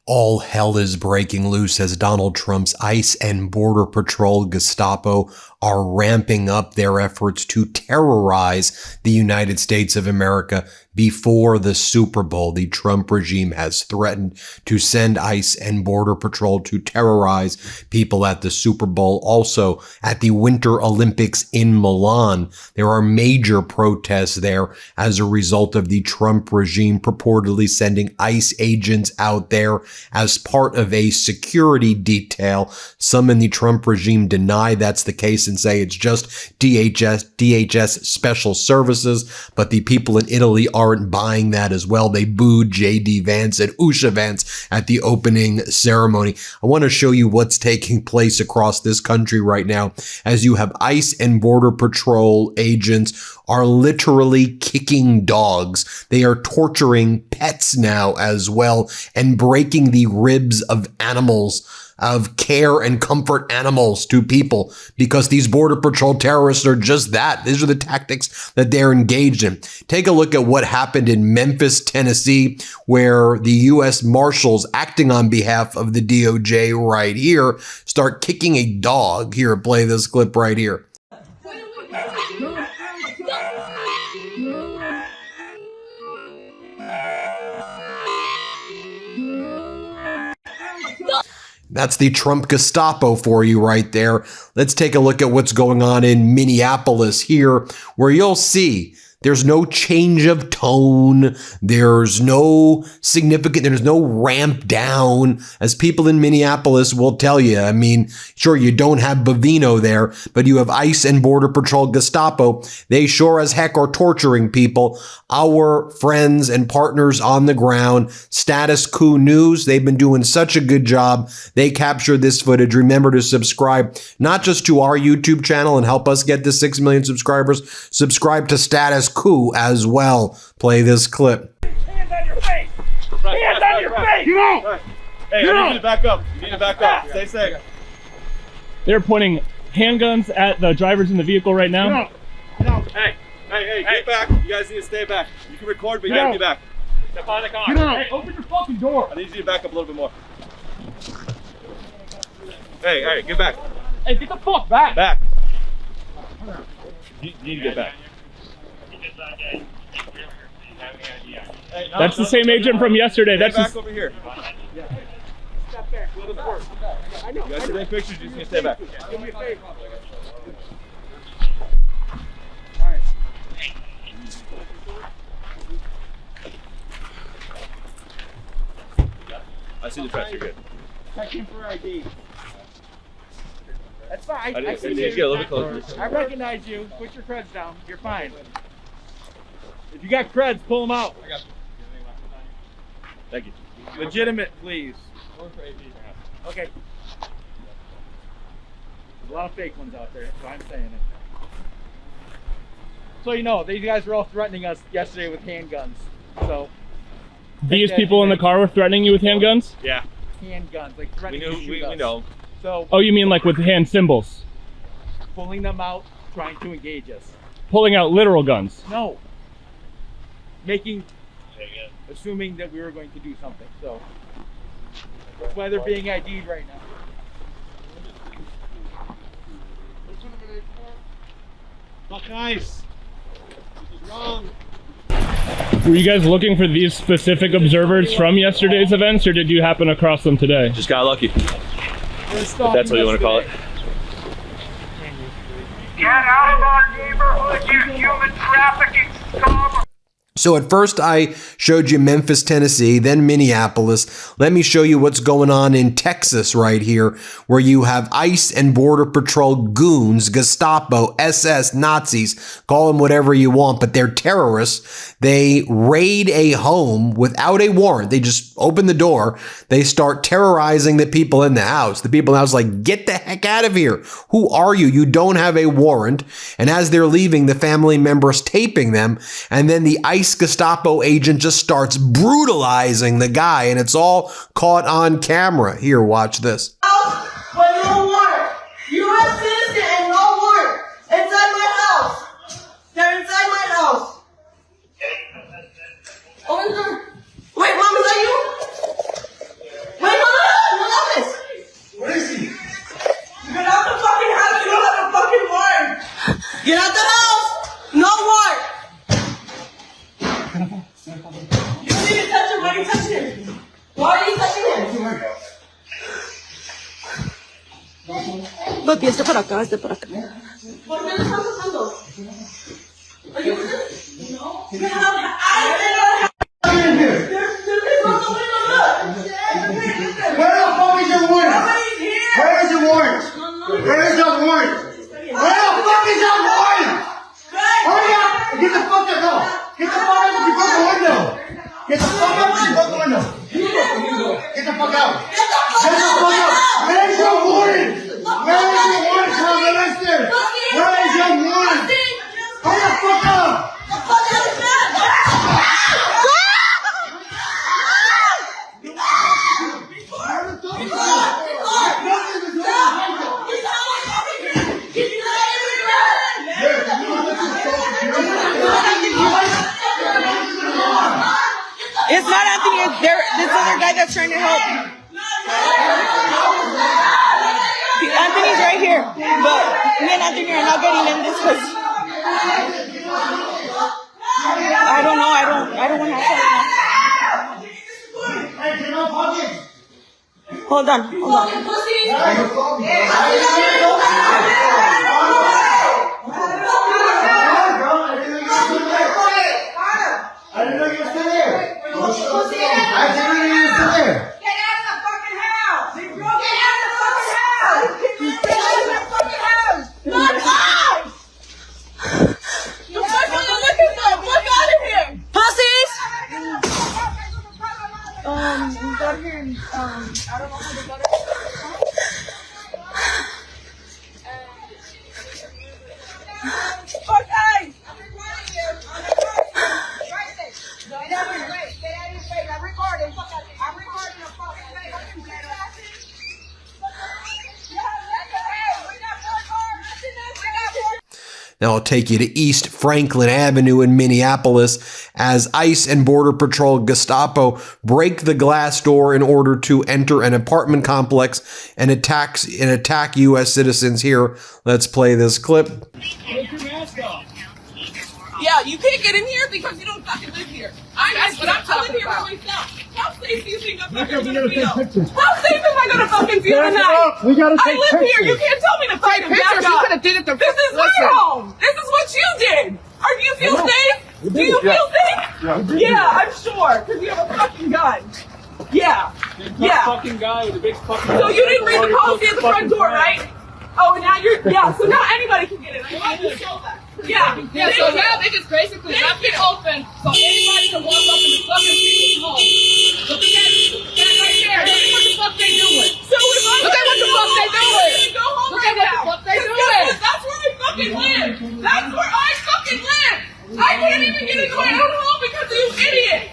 All hell is breaking loose as Donald Trump's ICE and Border Patrol Gestapo are ramping up their efforts to terrorize the United States of America before the Super Bowl. The Trump regime has threatened to send ICE and Border Patrol to terrorize people at the Super Bowl. Also, at the Winter Olympics in Milan, there are major protests there as a result of the Trump regime purportedly sending ICE agents out there as part of a security detail. Some in the Trump regime deny that's the case and say it's just DHS special services, but the people in Italy aren't buying that as well. They booed J.D. Vance and Usha Vance at the opening ceremony. I want to show you what's taking place across this country right now as you have ICE and Border Patrol agents are literally kicking dogs. They are torturing pets now as well and breaking the ribs of animals, of care and comfort animals to people, because these Border Patrol terrorists are just that. These are the tactics that they're engaged in. Take a look at what happened in Memphis, Tennessee, where the U.S. Marshals acting on behalf of the DOJ right here start kicking a dog. Here, play this clip right here. That's the Trump Gestapo for you right there. Let's take a look at what's going on in Minneapolis here, where you'll see there's no change of tone. There's no ramp down, as people in Minneapolis will tell you. I mean, sure, you don't have Bavino there, but you have ICE and Border Patrol Gestapo. They sure as heck are torturing people. Our friends and partners on the ground, Status Quo News, they've been doing such a good job. They captured this footage. Remember to subscribe, not just to our YouTube channel and help us get to 6 million subscribers, subscribe to Status Quo as well. Play this clip. Hands on your face! Hands on your face! Get out! Hey, I need you to back up. You need to back up. Stay safe. They're pointing handguns at the drivers in the vehicle right now. Hey, get back. You guys need to stay back. You can record, but you gotta be back. Step on the car. Get out! Hey, open your fucking door. I need you to back up a little bit more. Hey, get back. Hey, get the fuck back! Back. You need to get back. That's the same agent from yesterday. That's back over here. Stop there. I know. You guys take pictures, you just need to stay back. Give me a favor. I see the press, you're good. Check in for ID. That's fine. I see you. Get a little bit closer. I recognize you. Put your creds down. You're fine. If you got creds, pull them out. I got you. Thank you. Legitimate, please. Okay. There's a lot of fake ones out there, so I'm saying it. So you know, these guys were all threatening us yesterday with handguns. So these people in the car were threatening you with handguns? Yeah. Handguns, like threatening to shoot us. We know. So Oh, you mean like with hand symbols? pulling them out, trying to engage us. Pulling out literal guns? No. Assuming that we were going to do something. So that's why they're being ID'd right now. Fuck nice. This is wrong. Were you guys looking for these specific observers from yesterday's events, or did you happen across them today? Just got lucky. If that's what you want to call it. Get out of our neighborhood, you human trafficking scum! So at first I showed you Memphis, Tennessee, then Minneapolis. Let me show you what's going on in Texas right here, where you have ICE and Border Patrol goons, Gestapo, SS, Nazis, call them whatever you want, but they're terrorists. They raid a home without a warrant. They just open the door. They start terrorizing the people in the house. The people in the house are like, get the heck out of here. Who are you? You don't have a warrant. And as they're leaving, the family members taping them, and then the ICE Gestapo agent just starts brutalizing the guy, and it's all caught on camera. Here, watch this. But no warrant. U.S. citizen and no warrant. Inside my house. They're inside my house. Open the door. Wait, Mom, is that you? Papi, este por acá, este por acá. ¿Por qué le estás pasando? Where the fuck is your warrant? Where is your warrant? Where is your warrant? Where the fuck is your warrant? Hurry up! Get the fuck out! Get the fuck out if you broke the window! Get the fuck out if you broke the window! Get the fuck out! Get the fuck out! Where is your warrant? Where is your warrant? Come arrested! Where is your warrant? Hurry the fuck up! It's not Anthony, it's this other guy that's trying to help. Anthony's right here, but me and Anthony are not getting in this because I don't know, I don't want to have to. Hold on. I didn't know you were still there. I didn't know you were still there. Get out of the fucking house! Get out of the fucking house! Get out of the fucking house! Not us! The fuck are you looking for? Fuck out of here! Pussies! We got here and, I don't know how they got it. Fuck guys! I'm recording you. Right there. Get out of your face. Get out of your face. I'm recording. I'm recording a fucking face. Now I'll take you to East Franklin Avenue in Minneapolis as ICE and Border Patrol Gestapo break the glass door in order to enter an apartment complex and attack U.S. citizens here. Let's play this clip. Yeah, you can't get in here because you don't fucking live here. I live here by myself. How safe do you think I'm fucking gonna feel? How safe am I gonna fucking feel tonight? We gotta take I live here. You can't tell me to fucking back up. You could have did it the This is my home. This is what you did. Do you feel safe? Do you feel safe? Yeah, I'm sure. Because you have a fucking gun. Yeah. Fucking guy with a big fucking. So you didn't read the policy at the front door, right? Oh, now you're. Yeah. So now anybody can get in. I want you to show that. Yeah. So now they just basically left it open so anybody can walk up in the fucking people's home. Look at that right there. Look at what the fuck they doing. So if I Look at what the fuck they doing. Go home Look right at what now. the fuck they 'Cause doing. guess what? That's where I fucking live. That's where I fucking live. I can't even get into my own home because of you idiots.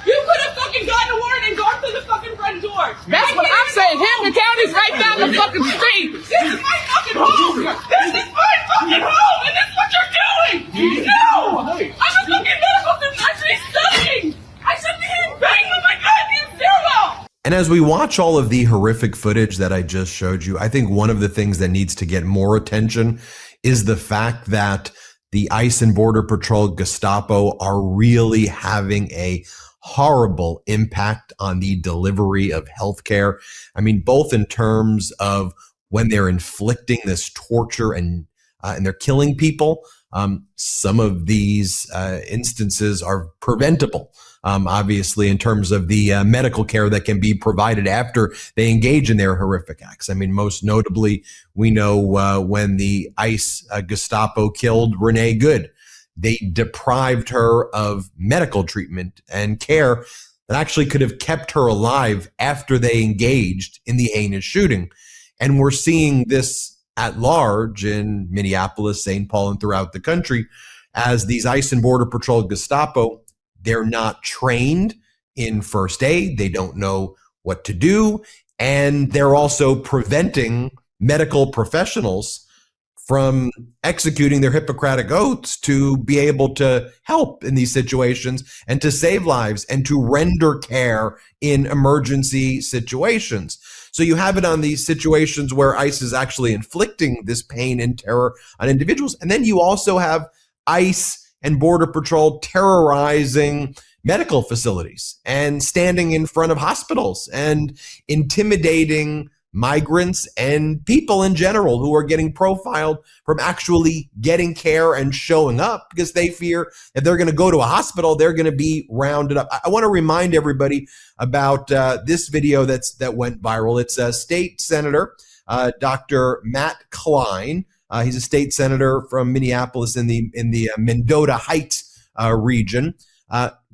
You could have fucking gotten a warrant and gone through the fucking front door. That's what I'm saying. Hampton County's right down the fucking street. This is my fucking home. This is my fucking home, and this is what you're doing. No, I'm a fucking medical student. I should be studying. I shouldn't be here banging with my goddamn stairwell. And as we watch all of the horrific footage that I just showed you, I think one of the things that needs to get more attention is the fact that the ICE and Border Patrol Gestapo are really having a horrible impact on the delivery of healthcare. I mean, both in terms of when they're inflicting this torture and they're killing people. Some of these instances are preventable, obviously, in terms of the medical care that can be provided after they engage in their horrific acts. I mean, most notably, we know when the ICE Gestapo killed Renee Good. They deprived her of medical treatment and care that actually could have kept her alive after they engaged in the heinous shooting. And we're seeing this at large in Minneapolis, St. Paul, and throughout the country as these ICE and Border Patrol Gestapo, they're not trained in first aid. They don't know what to do. And they're also preventing medical professionals from executing their Hippocratic oaths to be able to help in these situations and to save lives and to render care in emergency situations. So you have it on these situations where ICE is actually inflicting this pain and terror on individuals. And then you also have ICE and Border Patrol terrorizing medical facilities and standing in front of hospitals and intimidating migrants and people in general who are getting profiled from actually getting care and showing up because they fear if they're going to go to a hospital, they're going to be rounded up. I want to remind everybody about this video that went viral. It's State Senator Dr. Matt Klein. He's a state senator from Minneapolis in the Mendota Heights region.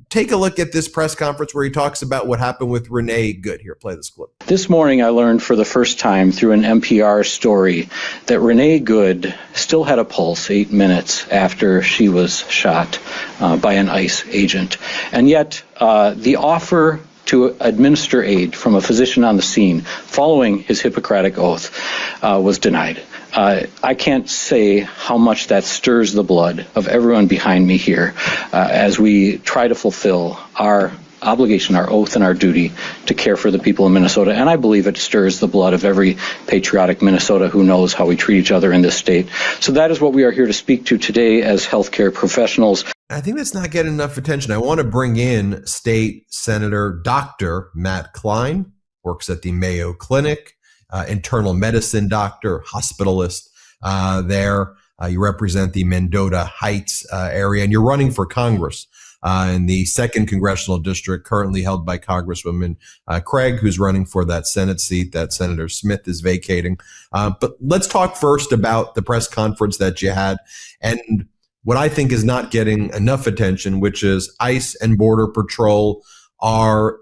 Take a look at this press conference where he talks about what happened with Renee Good. Here, play this clip. This morning I learned for the first time through an NPR story that Renee Good still had a pulse 8 minutes after she was shot by an ICE agent. And yet the offer to administer aid from a physician on the scene following his Hippocratic oath was denied. I can't say how much that stirs the blood of everyone behind me here as we try to fulfill our obligation, our oath, and our duty to care for the people of Minnesota. And I believe it stirs the blood of every patriotic Minnesota who knows how we treat each other in this state. So that is what we are here to speak to today as healthcare professionals. I think that's not getting enough attention. I want to bring in State Senator Dr. Matt Klein, works at the Mayo Clinic, internal medicine doctor, hospitalist there. You represent the Mendota Heights area, and you're running for Congress in the 2nd Congressional District, currently held by Congresswoman Craig, who's running for that Senate seat that Senator Smith is vacating. But let's talk first about the press conference that you had and what I think is not getting enough attention, which is ICE and Border Patrol are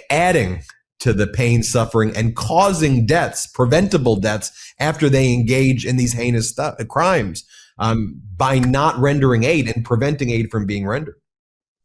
adding to the pain, suffering, and causing deaths, preventable deaths, after they engage in these heinous crimes by not rendering aid and preventing aid from being rendered.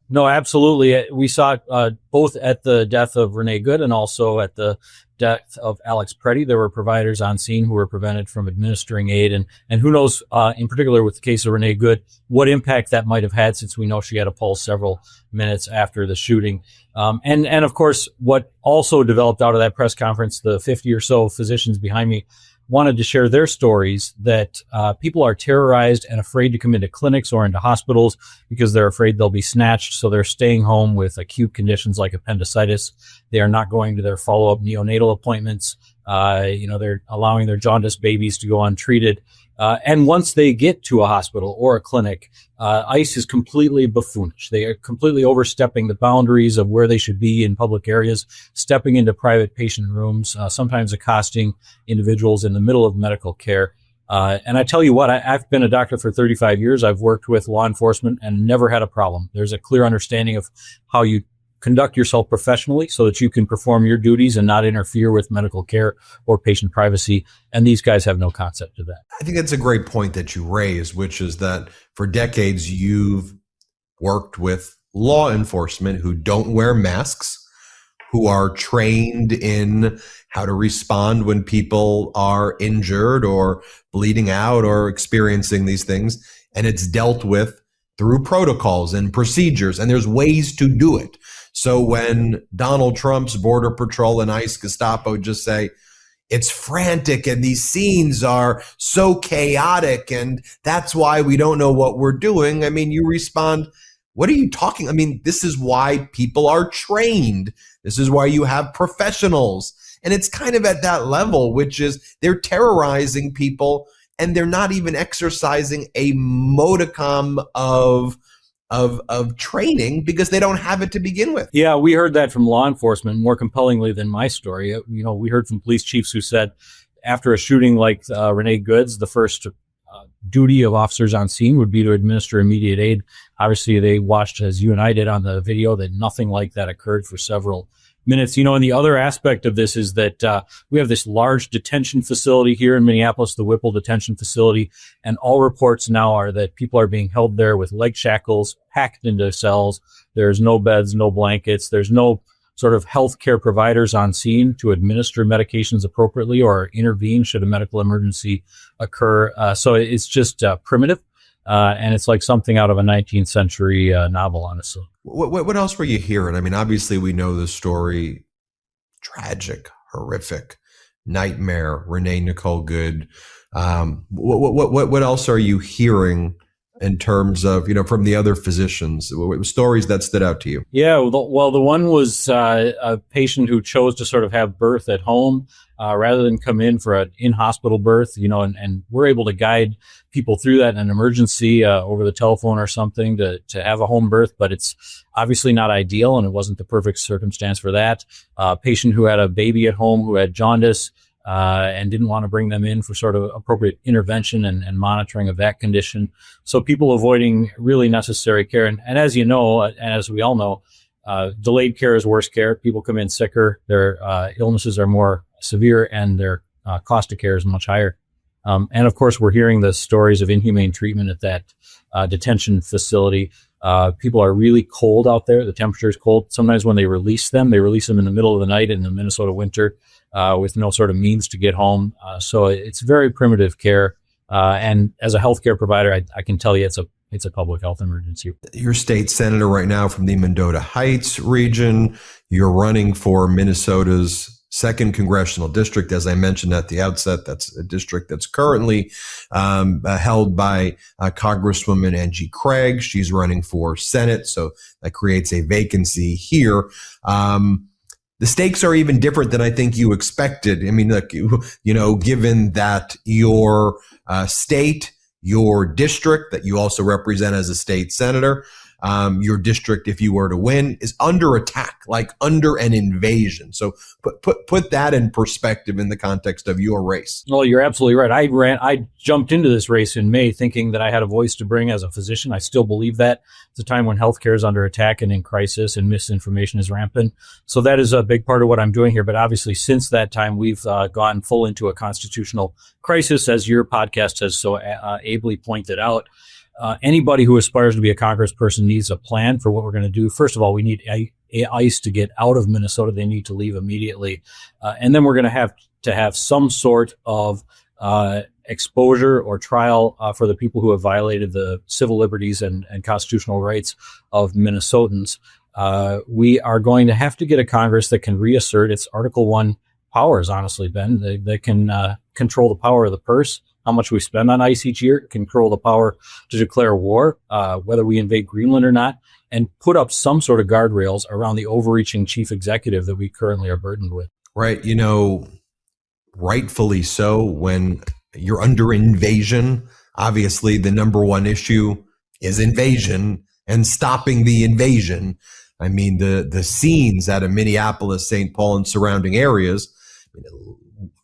No, absolutely. We saw it both at the death of Renee Good and also at the death of Alex Preddy. There were providers on scene who were prevented from administering aid. And who knows, in particular with the case of Renee Good, what impact that might have had, since we know she had a pulse several minutes after the shooting. And of course, what also developed out of that press conference, the 50 or so physicians behind me wanted to share their stories that people are terrorized and afraid to come into clinics or into hospitals because they're afraid they'll be snatched. So they're staying home with acute conditions like appendicitis. They are not going to their follow-up neonatal appointments. They're allowing their jaundiced babies to go untreated. And once they get to a hospital or a clinic, ICE is completely buffoonish. They are completely overstepping the boundaries of where they should be in public areas, stepping into private patient rooms, sometimes accosting individuals in the middle of medical care. And I tell you what, I've been a doctor for 35 years. I've worked with law enforcement and never had a problem. There's a clear understanding of how you conduct yourself professionally so that you can perform your duties and not interfere with medical care or patient privacy. And these guys have no concept of that. I think that's a great point that you raise, which is that for decades you've worked with law enforcement who don't wear masks, who are trained in how to respond when people are injured or bleeding out or experiencing these things. And it's dealt with through protocols and procedures, and there's ways to do it. So when Donald Trump's Border Patrol and ICE Gestapo just say, it's frantic and these scenes are so chaotic and that's why we don't know what we're doing, I mean, you respond, what are you talking? I mean, this is why people are trained. This is why you have professionals. And it's kind of at that level, which is they're terrorizing people and they're not even exercising a modicum of training because they don't have it to begin with. Yeah, we heard that from law enforcement more compellingly than my story. We heard from police chiefs who said after a shooting like Renee Good's, the first duty of officers on scene would be to administer immediate aid. Obviously, they watched, as you and I did on the video, that nothing like that occurred for several minutes. And the other aspect of this is that we have this large detention facility here in Minneapolis, the Whipple Detention Facility, and all reports now are that people are being held there with leg shackles, packed into cells. There's no beds, no blankets. There's no sort of healthcare providers on scene to administer medications appropriately or intervene should a medical emergency occur. So it's just primitive. And it's like something out of a 19th century novel, honestly. What else were you hearing? I mean, obviously we know the story, tragic, horrific, nightmare, Renee Nicole Good. What else are you hearing in terms of, from the other physicians? Stories that stood out to you? Yeah, well, the one was a patient who chose to sort of have birth at home rather than come in for an in-hospital birth, and we're able to guide people through that in an emergency over the telephone or something to have a home birth, but it's obviously not ideal, and it wasn't the perfect circumstance for that. Patient who had a baby at home who had jaundice and didn't want to bring them in for sort of appropriate intervention and monitoring of that condition. So people avoiding really necessary care. And as you know, and as we all know, delayed care is worse care. People come in sicker, their illnesses are more severe, and their cost of care is much higher. And of course, we're hearing the stories of inhumane treatment at that detention facility. People are really cold out there. The temperature is cold. Sometimes when they release them in the middle of the night in the Minnesota winter with no sort of means to get home. So it's very primitive care. And as a healthcare provider, I can tell you it's a public health emergency. You're state senator right now from the Mendota Heights region. You're running for Minnesota's 2nd Congressional District. As I mentioned at the outset, that's a district that's currently held by Congresswoman Angie Craig. She's running for Senate, so that creates a vacancy here. The stakes are even different than I think you expected. I mean, look, given that your state, your district that you also represent as a state senator, your district, if you were to win, is under attack, like under an invasion. So put that in perspective in the context of your race. Well, you're absolutely right. I jumped into this race in May thinking that I had a voice to bring as a physician. I still believe that. It's a time when healthcare is under attack and in crisis and misinformation is rampant. So that is a big part of what I'm doing here. But obviously, since that time, we've gone full into a constitutional crisis, as your podcast has so ably pointed out. Anybody who aspires to be a congressperson needs a plan for what we're going to do. First of all, we need ICE to get out of Minnesota. They need to leave immediately. And then we're going to have some sort of exposure or trial for the people who have violated the civil liberties and constitutional rights of Minnesotans. We are going to have to get a Congress that can reassert its Article 1 powers, honestly, Ben. They can control the power of the purse, how much we spend on ICE each year, control the power to declare war, whether we invade Greenland or not, and put up some sort of guardrails around the overreaching chief executive that we currently are burdened with. Right. Rightfully so. When you're under invasion, obviously the number one issue is invasion and stopping the invasion. I mean, the scenes out of Minneapolis, St. Paul, and surrounding areas,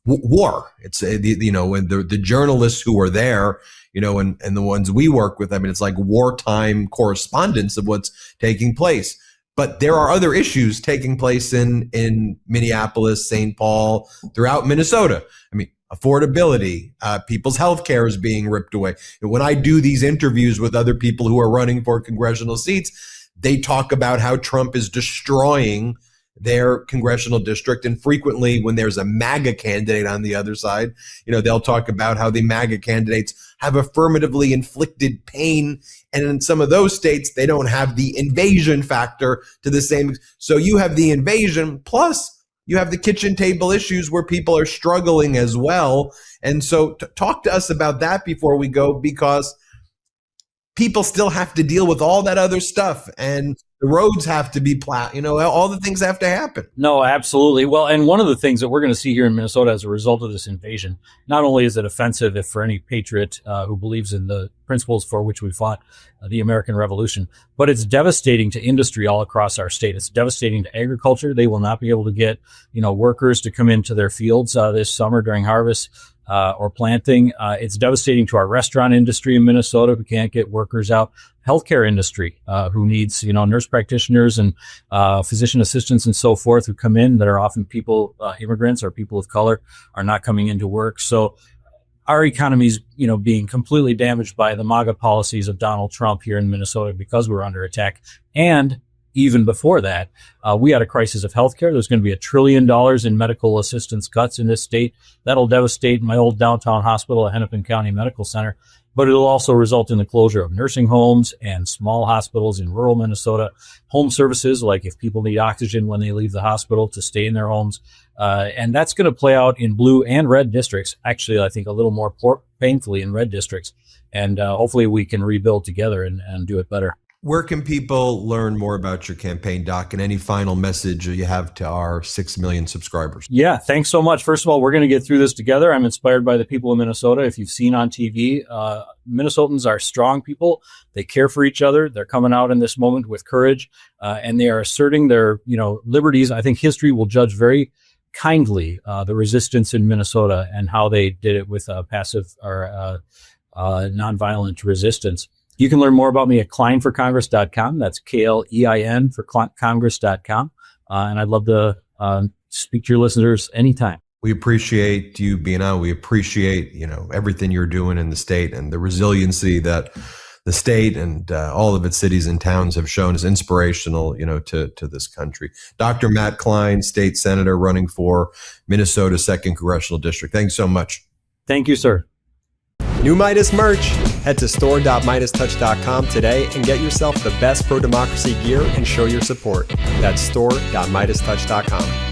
war. It's when the journalists who are there, and the ones we work with. I mean, it's like wartime correspondence of what's taking place. But there are other issues taking place in Minneapolis, St. Paul, throughout Minnesota. I mean, affordability, people's health care is being ripped away. When I do these interviews with other people who are running for congressional seats, they talk about how Trump is destroying their congressional district. And frequently when there's a MAGA candidate on the other side, they'll talk about how the MAGA candidates have affirmatively inflicted pain. And in some of those states, they don't have the invasion factor to the same. So you have the invasion, plus you have the kitchen table issues where people are struggling as well. And so talk to us about that before we go, because people still have to deal with all that other stuff, and the roads have to be plowed, all the things have to happen. No, absolutely. Well, and one of the things that we're going to see here in Minnesota as a result of this invasion, not only is it offensive if for any patriot who believes in the principles for which we fought the American Revolution, but it's devastating to industry all across our state. It's devastating to agriculture. They will not be able to get, workers to come into their fields this summer during harvest. Or planting. It's devastating to our restaurant industry in Minnesota. We can't get workers out. Healthcare industry, who needs, nurse practitioners and physician assistants and so forth who come in that are often people, immigrants or people of color, are not coming into work. So our economy is, being completely damaged by the MAGA policies of Donald Trump here in Minnesota because we're under attack. And even before that, we had a crisis of healthcare. There's going to be $1 trillion in medical assistance cuts in this state. That'll devastate my old downtown hospital at Hennepin County Medical Center, but it'll also result in the closure of nursing homes and small hospitals in rural Minnesota, home services, like if people need oxygen when they leave the hospital to stay in their homes. And that's going to play out in blue and red districts. Actually, I think a little more painfully in red districts. And hopefully we can rebuild together and do it better. Where can people learn more about your campaign, Doc, and any final message you have to our 6 million subscribers? Yeah, thanks so much. First of all, we're going to get through this together. I'm inspired by the people of Minnesota. If you've seen on TV, Minnesotans are strong people. They care for each other. They're coming out in this moment with courage, and they are asserting their, liberties. I think history will judge very kindly the resistance in Minnesota and how they did it with passive or nonviolent resistance. You can learn more about me at kleinforcongress.com. That's KLEIN for Congress.com. And I'd love to speak to your listeners anytime. We appreciate you being on. We appreciate, everything you're doing in the state and the resiliency that the state and all of its cities and towns have shown is inspirational, to this country. Dr. Matt Klein, state senator running for Minnesota 2nd Congressional District. Thanks so much. Thank you, sir. New Meidas merch. Head to store.MeidasTouch.com today and get yourself the best pro-democracy gear and show your support. That's store.MeidasTouch.com.